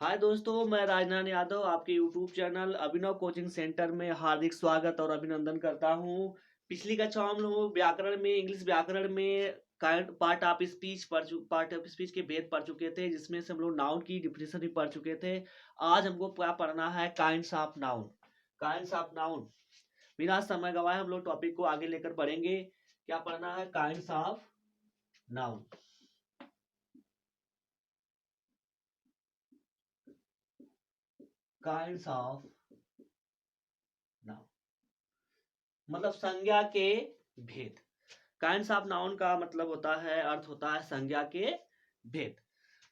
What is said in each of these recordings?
हाय दोस्तों, मैं राजनारायण यादव आपके यूट्यूब चैनल अभिनव कोचिंग सेंटर में हार्दिक स्वागत और अभिनंदन करता हूं। पिछली कक्षा हम लोग व्याकरण में इंग्लिश व्याकरण में पार्ट ऑफ स्पीच के भेद पढ़ चुके थे, जिसमें से हम लोग नाउन की डिफिनेशन भी पढ़ चुके थे। आज हमको क्या पढ़ना है? Kinds of noun. Kinds of noun. बिना समय गवाए हम लोग टॉपिक को आगे लेकर बढ़ेंगे। क्या पढ़ना है? Kinds of noun. Kinds of noun मतलब संज्ञा के भेद। काइंड्स ऑफ नाउन का मतलब होता है, अर्थ होता है संज्ञा के भेद।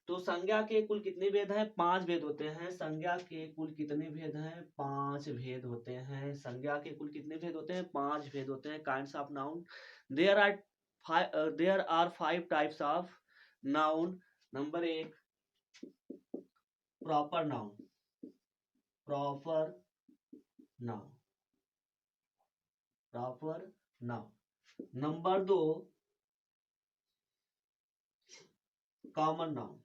तो संज्ञा के कुल कितने भेद हैं? 5 भेद होते हैं। संज्ञा के कुल कितने भेद हैं? 5 भेद होते हैं। संज्ञा के कुल कितने भेद होते हैं? 5 भेद होते हैं। Kinds of noun. There are 5 types of noun. Number 1, proper noun. Proper noun. Proper noun. Number 2, common noun.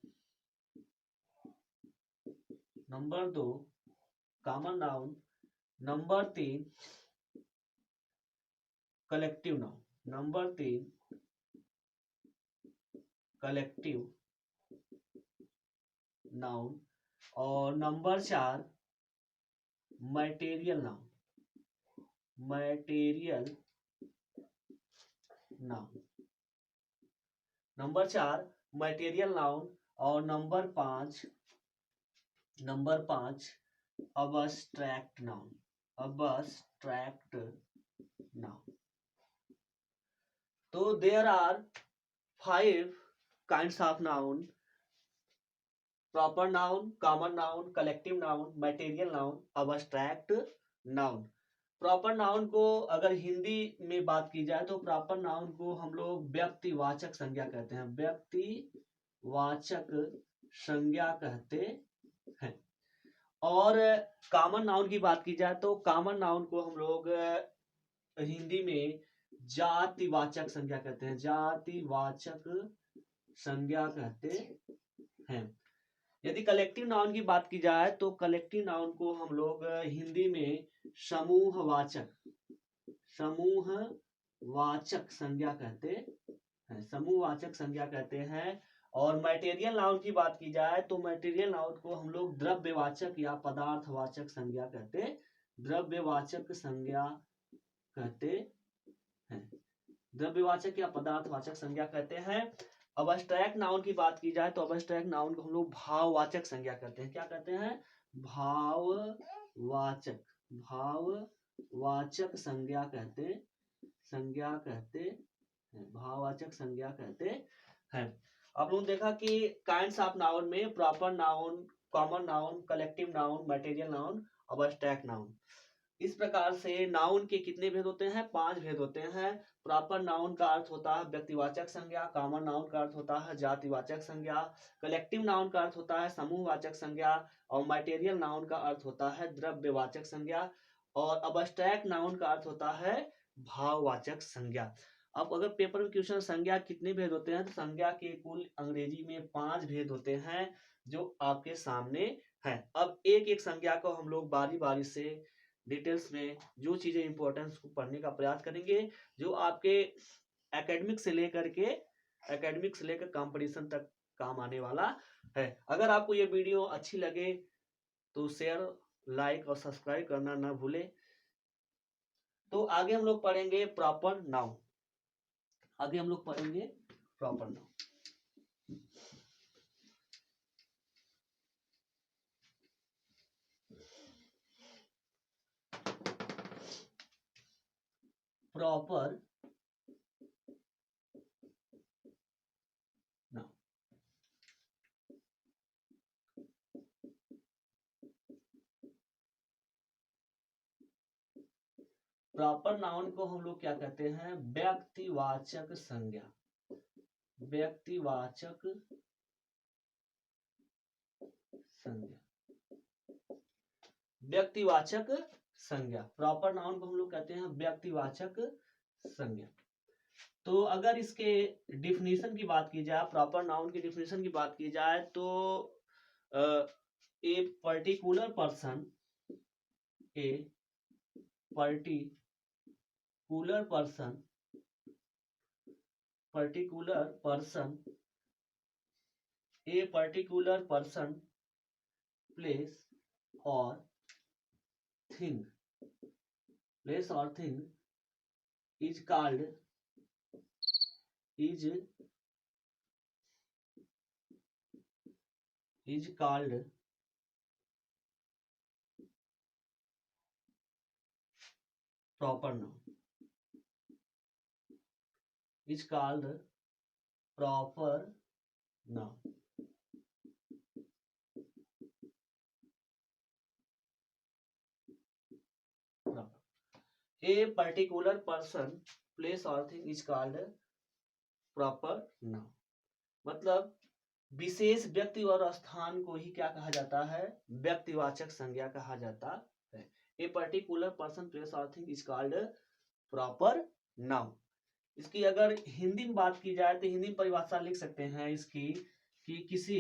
Number 2, common noun. Number 3, collective noun. Number 3, collective noun. और number 4, material noun. Material noun. Number 4, material noun. और number 5, abstract noun. Abstract noun. तो there are 5 kinds of noun: proper noun, common noun, collective noun, material noun, abstract noun. Proper noun को अगर हिंदी में बात की जाए तो प्रॉपर नाउन को हम लोग व्यक्तिवाचक संज्ञा कहते हैं। व्यक्तिवाचक संज्ञा कहते हैं। और कॉमन नाउन की बात की जाए तो कॉमन नाउन को हम लोग हिंदी में जातिवाचक संज्ञा कहते हैं। जातिवाचक संज्ञा कहते हैं। यदि कलेक्टिव नाउन की बात की जाए तो कलेक्टिव नाउन को हम लोग हिंदी में समूहवाचक संज्ञा कहते हैं। समूहवाचक संज्ञा कहते हैं। और मटेरियल नाउन की बात की जाए तो मटेरियल नाउन को हम लोग द्रव्यवाचक या पदार्थवाचक संज्ञा कहते हैं। द्रव्यवाचक संज्ञा कहते हैं। द्रव्यवाचक या पदार्थवाचक संज्ञा कहते हैं। अबस्ट्रैक्ट नाउन की बात की जाए तो अबस्ट्रैक्ट नाउन को हम लोग भाववाचक संज्ञा कहते हैं। क्या कहते हैं? भाववाचक संज्ञा कहते हैं। भाववाचक संज्ञा कहते हैं। अब लोग देखा कि काइंड्स ऑफ नाउन में proper noun, common noun, collective noun, material noun, abstract noun. इस प्रकार से नाउन के कितने भेद होते हैं? 5 भेद होते हैं। प्रॉपर नाउन का अर्थ होता है व्यक्तिवाचक संज्ञा, कॉमन नाउन का अर्थ होता है जातिवाचक संज्ञा, कलेक्टिव नाउन का अर्थ होता है समूहवाचक संज्ञा, और मटेरियल नाउन का अर्थ होता है द्रव्यवाचक संज्ञा, और अबस्ट्रैक्ट नाउन का अर्थ होता है भाववाचक संज्ञा। अब अगर पेपर में क्वेश्चन संज्ञा कितने भेद होते हैं तो संज्ञा के कुल अंग्रेजी में 5 भेद होते हैं, जो आपके सामने है। अब एक एक संज्ञा को हम लोग बारी बारी से डिटेल्स में जो चीजें इंपॉर्टेंस को पढ़ने का प्रयास करेंगे, जो आपके एकेडमिक से लेकर कंपटीशन तक काम आने वाला है। अगर आपको ये वीडियो अच्छी लगे तो शेयर, लाइक और सब्सक्राइब करना ना भूले। तो आगे हम लोग पढ़ेंगे proper noun. Proper noun. Proper noun को हम लोग क्या कहते हैं? व्यक्तिवाचक संज्ञा। व्यक्तिवाचक संज्ञा। प्रॉपर नाउन को हम लोग कहते हैं व्यक्तिवाचक संज्ञा। तो अगर इसके डिफिनीशन की बात की जाए, प्रॉपर नाउन की डिफिनीशन की बात की जाए तो a particular person, a particular person, particular person, a particular person, place और थिंग, प्लेस और thing is called, is called proper noun, is called proper noun. A particular person, place or thing is called proper noun. मतलब विशेष व्यक्ति और स्थान को ही क्या कहा जाता है, व्यक्तिवाचक संज्ञा कहा जाता है. ए पर्टिकुलर पर्सन, प्लेस और thing is called proper noun. इसकी अगर हिंदी में बात की जाए तो हिंदी में परिभाषा लिख सकते हैं इसकी कि किसी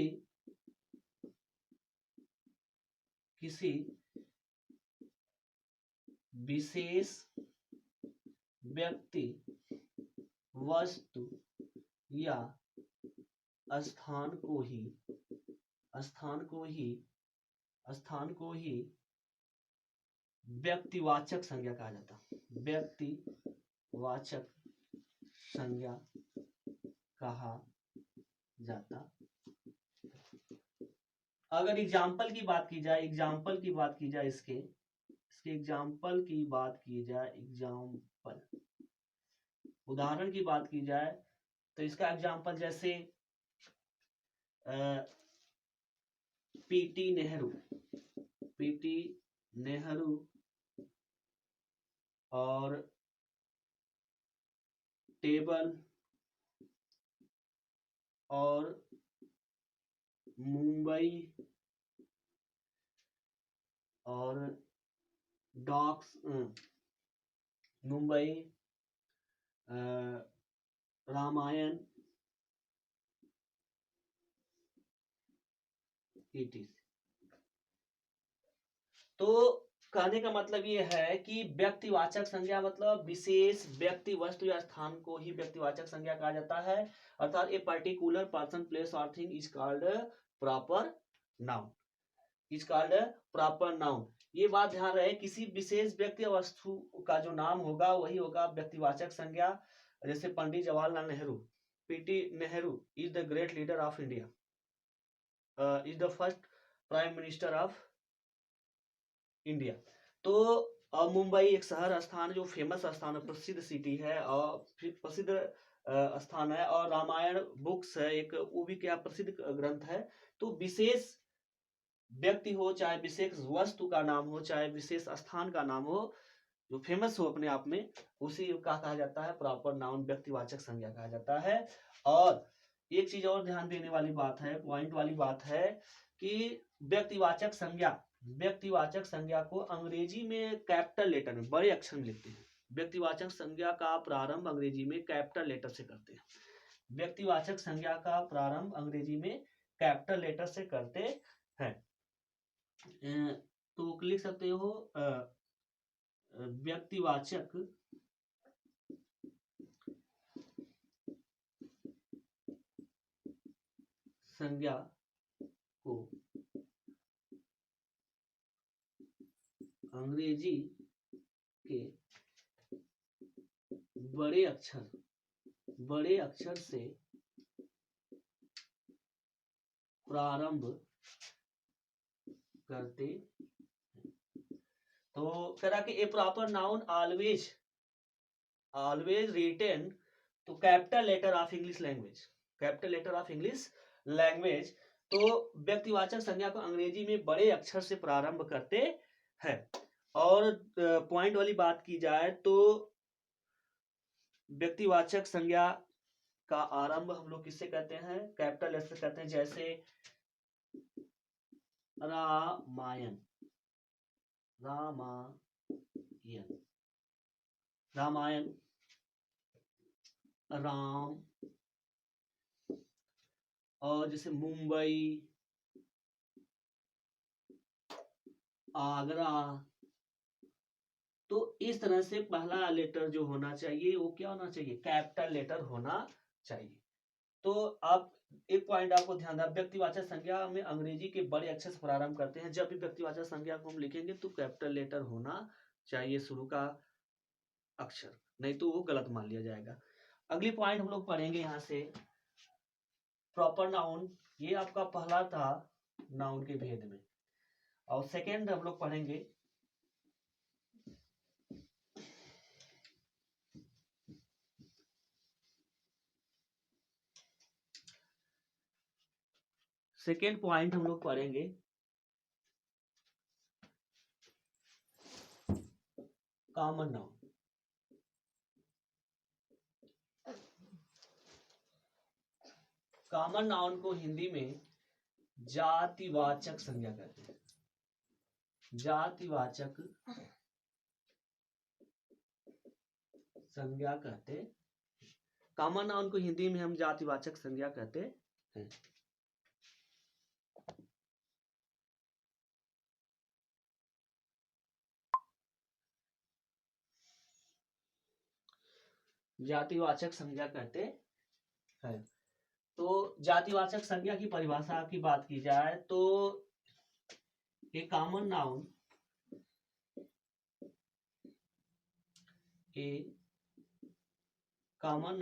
विशेष व्यक्ति, वस्तु या स्थान को ही व्यक्तिवाचक संज्ञा कहा जाता, व्यक्तिवाचक संज्ञा कहा जाता. अगर एग्जाम्पल की बात की जाए, इसके एग्जाम्पल की बात की जाए, एग्जाम्पल उदाहरण की बात की जाए तो इसका एग्जाम्पल जैसे पीटी नेहरू और टेबल और मुंबई और डॉक्स, मुंबई, रामायण, तो कहने का मतलब ये है कि व्यक्तिवाचक संज्ञा मतलब विशेष व्यक्ति, वस्तु या स्थान को ही व्यक्तिवाचक संज्ञा कहा जाता है. अर्थात ए पर्टिकुलर पर्सन, प्लेस और thing is called proper noun, is called proper noun. ये बात ध्यान रहे, किसी विशेष व्यक्ति या वस्तु का जो नाम होगा वही होगा व्यक्तिवाचक संज्ञा. जैसे Pandit Jawaharlal Nehru, PT Nehru is the great leader of India, is the first prime minister of India. तो मुंबई एक शहर स्थान जो फेमस स्थान है, प्रसिद्ध सिटी है और प्रसिद्ध स्थान है. और रामायण बुक्स है एक, वो भी क्या प्रसिद्ध ग्रंथ है. तो विशेष व्यक्ति हो, चाहे विशेष वस्तु का नाम हो, चाहे विशेष स्थान का नाम हो, जो फेमस हो अपने आप में, उसी का कहा जाता है प्रॉपर नाउन, व्यक्तिवाचक संज्ञा कहा जाता है. और एक चीज और ध्यान देने वाली बात है, पॉइंट वाली बात है कि व्यक्तिवाचक संज्ञा को अंग्रेजी में कैपिटल लेटर में, बड़े अक्षर में लिखते हैं. व्यक्तिवाचक संज्ञा का प्रारंभ अंग्रेजी में कैपिटल लेटर से करते हैं. व्यक्तिवाचक संज्ञा का प्रारंभ अंग्रेजी में कैपिटल लेटर से करते हैं. तो लिख सकते हो व्यक्तिवाचक संज्ञा को अंग्रेजी के बड़े अक्षर से प्रारंभ करते. तो कह रहा कि a proper noun always written तो capital letter of English language. तो व्यक्तिवाचक संज्ञा को अंग्रेजी में बड़े अक्षर से प्रारंभ करते हैं. और पॉइंट वाली बात की जाए तो व्यक्तिवाचक संज्ञा का आरंभ हम लोग किससे कहते हैं, कैपिटल लेटर से कहते हैं. जैसे रामायण, राम, और जैसे मुंबई, आगरा। तो इस तरह से पहला लेटर जो होना चाहिए वो क्या होना चाहिए, कैपिटल लेटर होना चाहिए। तो आप एक पॉइंट आपको ध्यान दें, व्यक्तिवाचक संज्ञा में अंग्रेजी के बड़े अक्षर से प्रारंभ करते हैं। जब भी व्यक्तिवाचक संज्ञा को हम लिखेंगे तो कैपिटल लेटर होना चाहिए शुरू का अक्षर, नहीं तो वो गलत मान लिया जाएगा। अगली पॉइंट हम लोग पढ़ेंगे यहाँ से प्रॉपर नाउन। ये आपका पहला था नाउन के भेद में। और सेकेंड हम लोग पढ़ेंगे सेकेंड पॉइंट हम लोग पढ़ेंगे कॉमन नाउन। कॉमन नाउन को हिंदी में जातिवाचक संज्ञा कहते हैं। जातिवाचक संज्ञा कहते, कॉमन नाउन को हिंदी में हम जातिवाचक संज्ञा कहते हैं। जातिवाचक संज्ञा कहते हैं। तो जातिवाचक संज्ञा की परिभाषा की बात की जाए तो एक कॉमन नाउन ए कॉमन